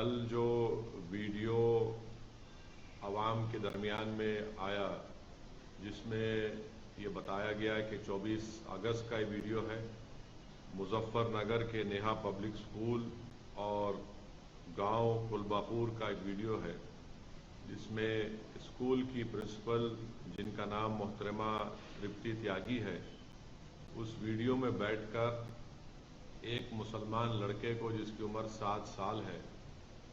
کل جو ویڈیو عوام کے درمیان میں آیا جس میں یہ بتایا گیا کہ 24 اگست کا یہ ویڈیو ہے، مظفر نگر کے نیہا پبلک سکول اور گاؤں کلباپور کا ایک ویڈیو ہے جس میں اسکول کی پرنسپل جن کا نام محترمہ ترپتی تیاگی ہے، اس ویڈیو میں بیٹھ کر ایک مسلمان لڑکے کو جس کی عمر 7 سال ہے،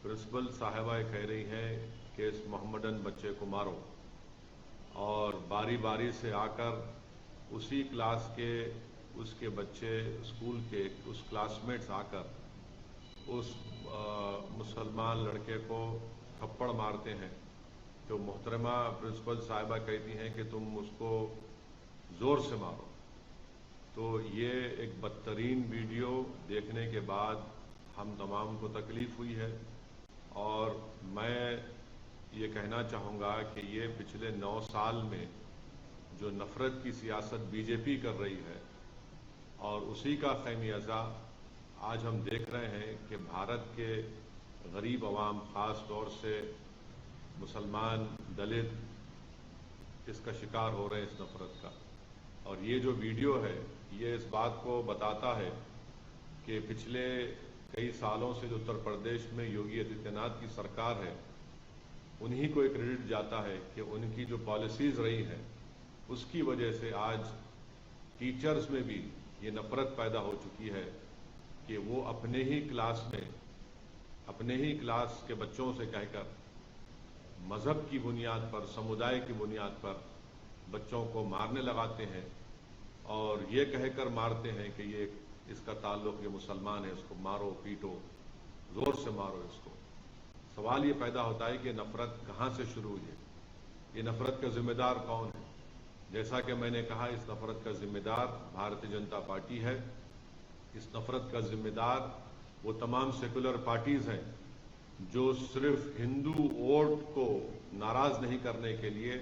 پرنسپل صاحبہ کہہ رہی ہیں کہ اس محمدن بچے کو مارو، اور باری باری سے آ کر اسی کلاس کے اس کے بچے اسکول کے اس کلاس میٹس آ کر اس مسلمان لڑکے کو تھپڑ مارتے ہیں۔ تو محترمہ پرنسپل صاحبہ کہتی ہیں کہ تم اس کو زور سے مارو۔ تو یہ ایک بدترین ویڈیو دیکھنے کے بعد ہم تمام کو تکلیف ہوئی ہے، اور میں یہ کہنا چاہوں گا کہ یہ پچھلے 9 سال میں جو نفرت کی سیاست بی جے پی کر رہی ہے، اور اسی کا خمیازہ آج ہم دیکھ رہے ہیں کہ بھارت کے غریب عوام، خاص طور سے مسلمان، دلت اس کا شکار ہو رہے ہیں، اس نفرت کا۔ اور یہ جو ویڈیو ہے یہ اس بات کو بتاتا ہے کہ پچھلے کئی سالوں سے جو اتر پردیش میں یوگی آدتیہ ناتھ کی سرکار ہے، انہی کو ایک کریڈٹ جاتا ہے کہ ان کی جو پالیسیز رہی ہیں اس کی وجہ سے آج ٹیچرز میں بھی یہ نفرت پیدا ہو چکی ہے کہ وہ اپنے ہی کلاس میں اپنے ہی کلاس کے بچوں سے کہہ کر مذہب کی بنیاد پر، سمودائے کی بنیاد پر بچوں کو مارنے لگاتے ہیں، اور یہ کہہ کر مارتے ہیں کہ یہ اس کا تعلق یہ مسلمان ہے، اس کو مارو پیٹو، زور سے مارو اس کو۔ سوال یہ پیدا ہوتا ہے کہ نفرت کہاں سے شروع ہوئی ہے؟ یہ نفرت کا ذمہ دار کون ہے؟ جیسا کہ میں نے کہا، اس نفرت کا ذمہ دار بھارتیہ جنتا پارٹی ہے۔ اس نفرت کا ذمہ دار وہ تمام سیکولر پارٹیز ہیں جو صرف ہندو ووٹ کو ناراض نہیں کرنے کے لیے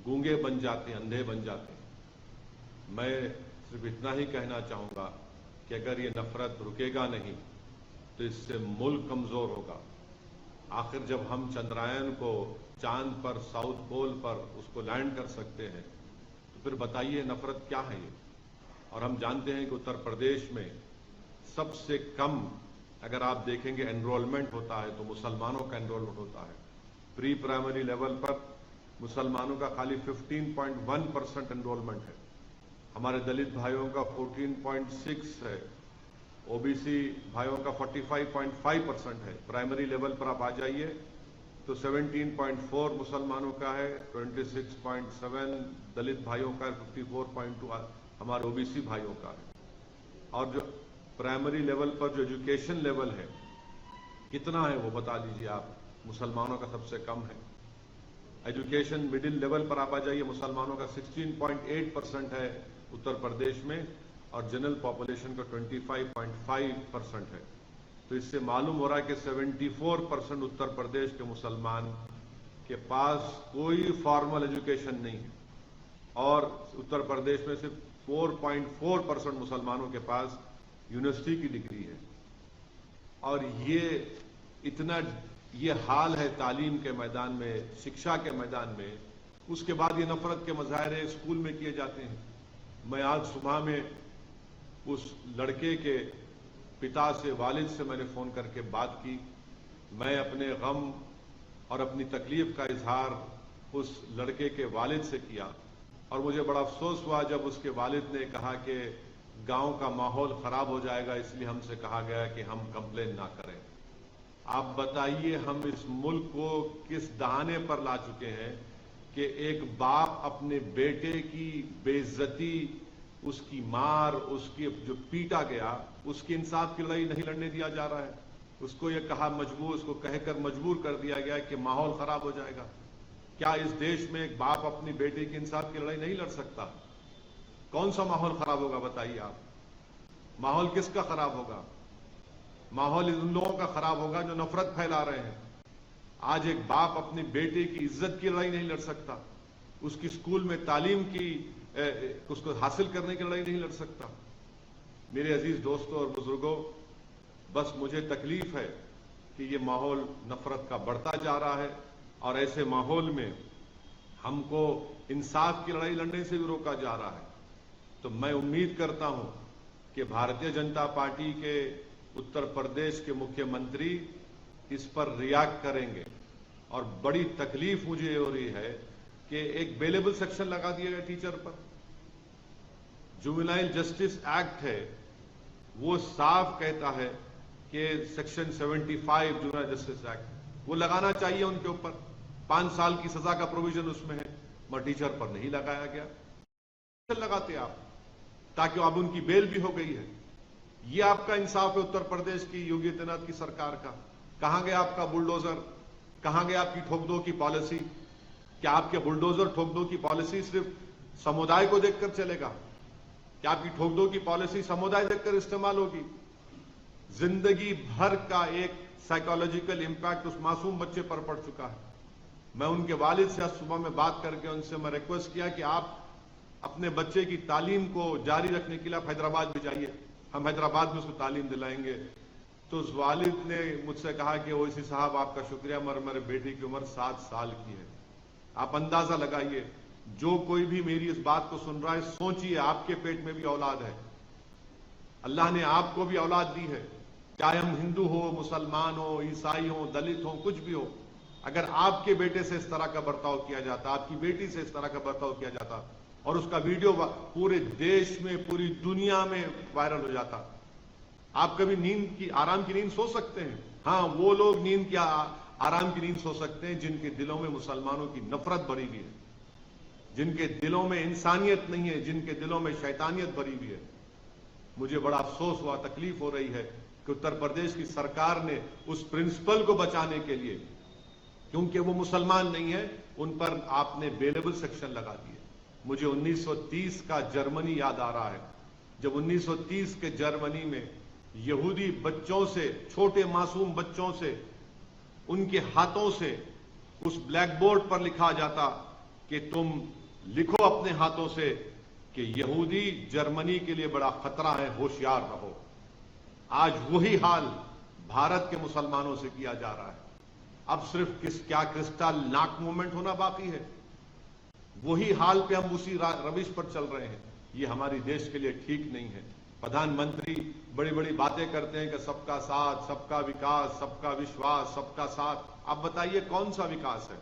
گونگے بن جاتے ہیں، اندھے بن جاتے ہیں۔ میں صرف اتنا ہی کہنا چاہوں گا کہ اگر یہ نفرت رکے گا نہیں تو اس سے ملک کمزور ہوگا۔ آخر جب ہم چندرائن کو چاند پر، ساؤتھ پول پر اس کو لینڈ کر سکتے ہیں تو پھر بتائیے نفرت کیا ہے یہ؟ اور ہم جانتے ہیں کہ اتر پردیش میں سب سے کم اگر آپ دیکھیں گے انرولمنٹ ہوتا ہے تو مسلمانوں کا انرولمنٹ ہوتا ہے۔ پری پرائمری لیول پر مسلمانوں کا خالی 15.1% انرولمنٹ ہے، ہمارے دلت بھائیوں کا 14.6 ہے، او بی سی بھائیوں کا 45.5% ہے۔ پرائمری لیول پر آپ آ جائیے تو 17.4 مسلمانوں کا ہے، 26.7 دلت بھائیوں کا ہے، 54.2 ہمارے او بی سی بھائیوں کا ہے۔ اور جو پرائمری لیول پر جو ایجوکیشن لیول ہے کتنا ہے وہ بتا دیجیے آپ؟ مسلمانوں کا سب سے کم ہے۔ ایجوکیشن مڈل لیول پر آپ آ جائیے، مسلمانوں کا 16.8% ہے اتر پردیش میں، اور جنرل پاپولیشن کا 25.5% ہے۔ تو اس سے معلوم ہو رہا ہے کہ 74% اتر پردیش کے مسلمان کے پاس کوئی فارمل ایجوکیشن نہیں ہے، اور اتر پردیش میں صرف 4.4% مسلمانوں کے پاس یونیورسٹی کی ڈگری ہے۔ اور یہ حال ہے تعلیم کے میدان میں، شکشا کے میدان میں، اس کے بعد یہ نفرت کے مظاہرے اسکول میں کیے جاتے ہیں۔ میں آج صبح میں اس لڑکے کے پتا سے، والد سے میں نے فون کر کے بات کی، میں اپنے غم اور اپنی تکلیف کا اظہار اس لڑکے کے والد سے کیا، اور مجھے بڑا افسوس ہوا جب اس کے والد نے کہا کہ گاؤں کا ماحول خراب ہو جائے گا، اس لیے ہم سے کہا گیا کہ ہم کمپلین نہ کریں۔ آپ بتائیے ہم اس ملک کو کس دہانے پر لا چکے ہیں کہ ایک باپ اپنے بیٹے کی بے عزتی، اس کی مار، اس کی جو پیٹا گیا، اس کی انصاف کی لڑائی نہیں لڑنے دیا جا رہا ہے۔ اس کو یہ اس کو کہہ کر مجبور کر دیا گیا کہ ماحول خراب ہو جائے گا۔ کیا اس دیش میں ایک باپ اپنی بیٹے کی انصاف کی لڑائی نہیں لڑ سکتا؟ کون سا ماحول خراب ہوگا بتائیے آپ؟ ماحول کس کا خراب ہوگا؟ ماحول ان لوگوں کا خراب ہوگا جو نفرت پھیلا رہے ہیں۔ آج ایک باپ اپنی بیٹے کی عزت کی لڑائی نہیں لڑ سکتا، اس کی اسکول میں تعلیم کی اس کو حاصل کرنے کی لڑائی نہیں لڑ سکتا۔ میرے عزیز دوستوں اور بزرگوں، بس مجھے تکلیف ہے کہ یہ ماحول نفرت کا بڑھتا جا رہا ہے، اور ایسے ماحول میں ہم کو انصاف کی لڑائی لڑنے سے بھی روکا جا رہا ہے۔ تو میں امید کرتا ہوں کہ بھارتیہ جنتا پارٹی کے اتر پردیش کے مکھیہ منتری اس پر ریاکٹ کریں گے، اور بڑی تکلیف مجھے ہو رہی ہے کہ ایک بیلیبل سیکشن لگا دیا گیا ٹیچر پر۔ جوینائل جسٹس ایکٹ ہے، وہ صاف کہتا ہے کہ سیکشن 75 جوینائل جسٹس ایکٹ وہ لگانا چاہیے ان کے اوپر، 5 سال کی سزا کا پروویژن اس میں ہے، مگر ٹیچر پر نہیں لگایا گیا۔ لگاتے آپ تاکہ اب ان کی بیل بھی ہو گئی ہے۔ یہ آپ کا انصاف ہے اتر پردیش کی یوگی آدتیہ ناتھ کی سرکار کا؟ کہاں گیا آپ کا بلڈوزر؟ کہاں گیا آپ کی ٹھوک دو کی پالیسی؟ کیا آپ کے بلڈوزر ٹھوک دو کی پالیسی صرف سمودائے کو دیکھ کر چلے گا؟ کیا آپ کی ٹھوک دو کی پالیسی سمودائے دیکھ کر استعمال ہوگی؟ زندگی بھر کا ایک سائیکالوجیکل امپیکٹ اس معصوم بچے پر پڑ چکا ہے۔ میں ان کے والد سے آج صبح میں بات کر کے ان سے میں ریکویسٹ کیا کہ آپ اپنے بچے کی تعلیم کو جاری رکھنے کے لیے آپ حیدرآباد بھی جائیے، ہم حیدرآباد میں اس کو تعلیم دلائیں گے۔ تو اس والد نے مجھ سے کہا کہ اویسی صاحب آپ کا شکریہ، مگر میرے بیٹی کی عمر 7 سال کی ہے۔ آپ اندازہ لگائیے، جو کوئی بھی میری اس بات کو سن رہا ہے، سوچئے آپ کے پیٹ میں بھی اولاد ہے، اللہ نے آپ کو بھی اولاد دی ہے، چاہے ہم ہندو ہو، مسلمان ہو، عیسائی ہو، دلت ہو، کچھ بھی ہو۔ اگر آپ کے بیٹے سے اس طرح کا برتاؤ کیا جاتا، آپ کی بیٹی سے اس طرح کا برتاؤ کیا جاتا، اور اس کا ویڈیو پورے دیش میں، پوری دنیا میں وائرل ہو جاتا، آپ کبھی نیند کی، آرام کی نیند سو سکتے ہیں؟ ہاں، وہ لوگ نیند کی، آرام کی نیند سو سکتے ہیں جن کے دلوں میں مسلمانوں کی نفرت بھری ہوئی ہے، جن کے دلوں میں انسانیت نہیں ہے، جن کے دلوں میں شیطانیت بھری ہوئی ہے۔ مجھے بڑا افسوس ہوا، تکلیف ہو رہی ہے کہ اتر پردیش کی سرکار نے اس پرنسپل کو بچانے کے لیے، کیونکہ وہ مسلمان نہیں ہے، ان پر آپ نے بیلیبل سیکشن لگا دیے۔ مجھے 1930 کا جرمنی یاد آ رہا ہے، جب 1930 کے جرمنی میں یہودی بچوں سے، چھوٹے معصوم بچوں سے، ان کے ہاتھوں سے اس بلیک بورڈ پر لکھا جاتا کہ تم لکھو اپنے ہاتھوں سے کہ یہودی جرمنی کے لیے بڑا خطرہ ہے، ہوشیار رہو۔ آج وہی حال بھارت کے مسلمانوں سے کیا جا رہا ہے۔ اب صرف کیا کرسٹل ناک موومنٹ ہونا باقی ہے؟ وہی حال پہ ہم اسی روش پر چل رہے ہیں۔ یہ ہماری دیش کے لیے ٹھیک نہیں ہے۔ پردھان منتری بڑی بڑی باتیں کرتے ہیں کہ سب کا ساتھ، سب کا وکاس، سب کا وشواس، سب کا ساتھ۔ اب بتائیے کون سا وکاس ہے؟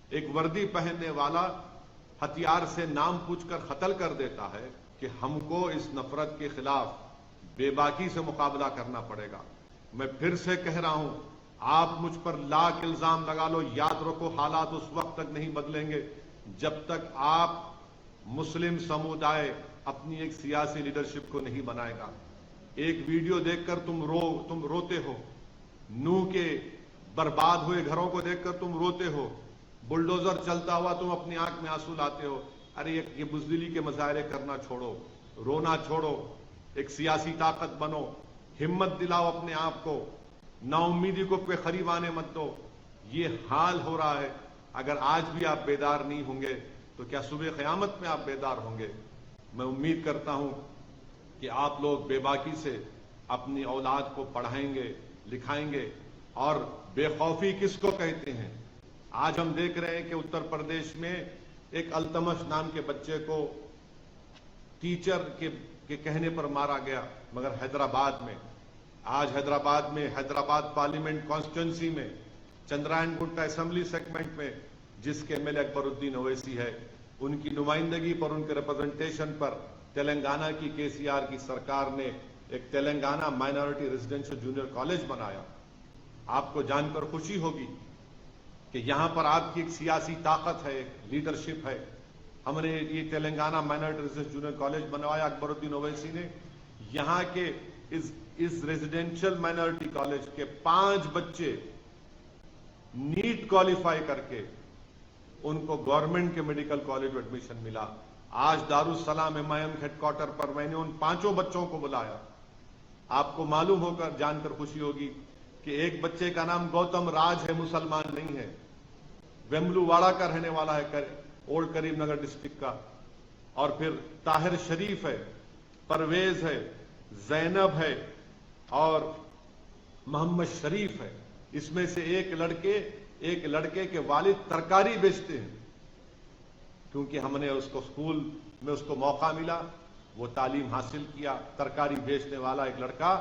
ایک وردی پہننے والا ہتھیار سے نام پوچھ کر قتل کر دیتا ہے کہ ہم کو اس نفرت کے خلاف بے باکی سے مقابلہ کرنا پڑے گا۔ میں پھر سے کہہ رہا ہوں، آپ مجھ پر لاکھ الزام لگا لو، یاد رکھو حالات اس وقت تک نہیں بدلیں گے جب تک آپ مسلم سمودائے اپنی ایک سیاسی لیڈرشپ کو نہیں بنائے گا۔ ایک ویڈیو دیکھ کر تم روتے ہو، نوح کے برباد ہوئے گھروں کو دیکھ کر تم روتے ہو، بلڈوزر چلتا ہوا تم اپنی آنکھ میں آنسو لاتے ہو۔ ارے یہ بزدلی کے مظاہرے کرنا چھوڑو، رونا چھوڑو، ایک سیاسی طاقت بنو، ہمت دلاؤ اپنے آپ کو، نا امیدی کو پہ خریب آنے مت دو۔ یہ حال ہو رہا ہے، اگر آج بھی آپ بیدار نہیں ہوں گے تو کیا صبح قیامت میں آپ بیدار ہوں گے؟ میں امید کرتا ہوں کہ آپ لوگ بے باکی سے اپنی اولاد کو پڑھائیں گے، لکھائیں گے، اور بے خوفی کس کو کہتے ہیں؟ آج ہم دیکھ رہے ہیں کہ اتر پردیش میں ایک التمش نام کے بچے کو ٹیچر کے کہنے پر مارا گیا، مگر حیدرآباد میں، آج حیدرآباد پارلیمنٹ کانسٹیٹوئنسی میں، چندرائن گٹا اسمبلی سیگمنٹ میں، جس کے ایم ایل اے اکبر الدین اویسی ہے، ان کی نمائندگی پر، ان کے ریپرزنٹیشن پر تلنگانہ کی KCR کی سرکار نے ایک Telangana minority residential junior college بنایا۔ آپ کو جان کر خوشی ہوگی کہ یہاں پر آپ کی ایک سیاسی طاقت ہے، ایک لیڈرشپ ہے۔ ہم نے یہ Telangana minority residential junior college بنوایا اکبر الدین اویسی نے۔ یہاں کے اس ریزیڈنشل مائنورٹی کالج کے 5 بچے نیٹ کوالیفائی کر کے ان کو گورنمنٹ کے میڈیکل کالج میں ایڈمیشن ملا۔ آج دارالسلام MIM ہیڈ کوارٹر پر میں نے ان 5 بچوں کو بلایا۔ آپ کو معلوم ہو کر، جان کر خوشی ہوگی کہ ایک بچے کا نام گوتم راج ہے، مسلمان نہیں ہے، ویملو واڑہ کا رہنے والا ہے، اولڈ کریم نگر ڈسٹرکٹ کا۔ اور پھر طاہر شریف ہے، پرویز ہے، زینب ہے، اور محمد شریف ہے۔ اس میں سے ایک لڑکے کے والد ترکاری بیچتے ہیں، کیونکہ ہم نے اس کو اسکول میں اس کو موقع ملا، وہ تعلیم حاصل کیا۔ ترکاری بیچنے والا ایک لڑکا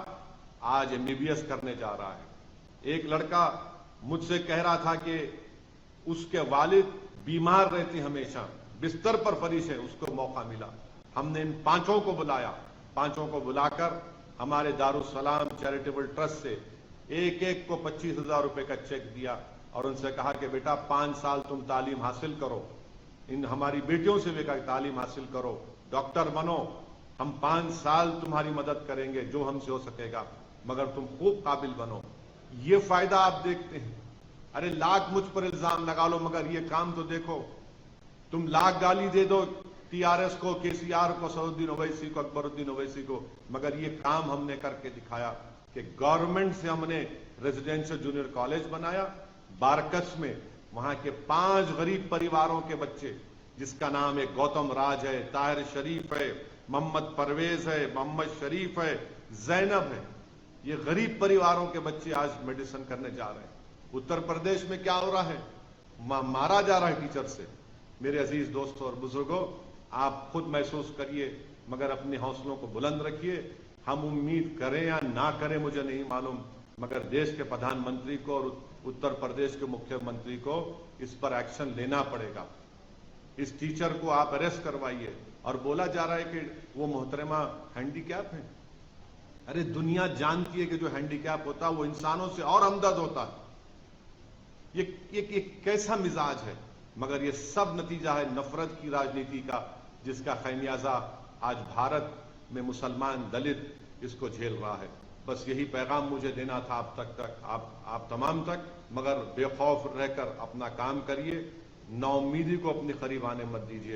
آج MBBS کرنے جا رہا ہے۔ ایک لڑکا مجھ سے کہہ رہا تھا کہ اس کے والد بیمار رہتے ہمیشہ، بستر پر فریش ہے، اس کو موقع ملا۔ ہم نے ان پانچوں کو بلایا، پانچوں کو بلا کر ہمارے دارالسلام چیریٹیبل ٹرسٹ سے ایک کو 25,000 روپے کا چیک دیا اور ان سے کہا کہ بیٹا 5 سال تم تعلیم حاصل کرو، ان ہماری بیٹیوں سے بھی کہا کہ تعلیم حاصل کرو، ڈاکٹر بنو، ہم 5 سال تمہاری مدد کریں گے جو ہم سے ہو سکے گا، مگر تم خوب قابل بنو۔ یہ فائدہ آپ دیکھتے ہیں۔ ارے لاکھ مجھ پر الزام لگا لو مگر یہ کام تو دیکھو۔ تم لاکھ گالی دے دو TRS کو، KCR کو، سعودالدین اویسی کو، اکبر الدین اویسی کو، مگر یہ کام ہم نے کر کے دکھایا کہ گورنمنٹ سے ہم نے ریزیڈینشل جونیئر کالج بنایا بارکس میں، وہاں کے 5 غریب پریواروں کے بچے، جس کا نام ایک گوتم راج ہے، طاہر شریف ہے، محمد پرویز ہے، محمد شریف ہے، زینب ہے، یہ غریب پریواروں کے بچے آج میڈیسن کرنے جا رہے ہیں۔ اتر پردیش میں کیا ہو رہا ہے؟ مارا جا رہا ہے ٹیچر سے۔ میرے عزیز دوستوں اور بزرگوں، آپ خود محسوس کریے، مگر اپنے حوصلوں کو بلند رکھیے۔ ہم امید کریں یا نہ کریں مجھے نہیں معلوم، مگر دیش کے پردھان منتری کو اور اتر پردیش کے مکھیہ منتری کو اس پر ایکشن لینا پڑے گا۔ اس ٹیچر کو آپ اریسٹ کروائیے۔ اور بولا جا رہا ہے کہ وہ محترمہ ہینڈی کیپ ہے۔ ارے دنیا جانتی ہے کہ جو ہینڈی کیپ ہوتا ہے وہ انسانوں سے اور ہمدرد ہوتا ہے۔ یہ کیسا مزاج ہے؟ مگر یہ سب نتیجہ ہے نفرت کی راجنیتی کا، جس کا خمیازہ آج بھارت میں مسلمان دلت اس کو جھیل رہا ہے۔ بس یہی پیغام مجھے دینا تھا آپ تمام تک، مگر بے خوف رہ کر اپنا کام کریے، نا امیدی کو اپنے قریب آنے مت دیجیے۔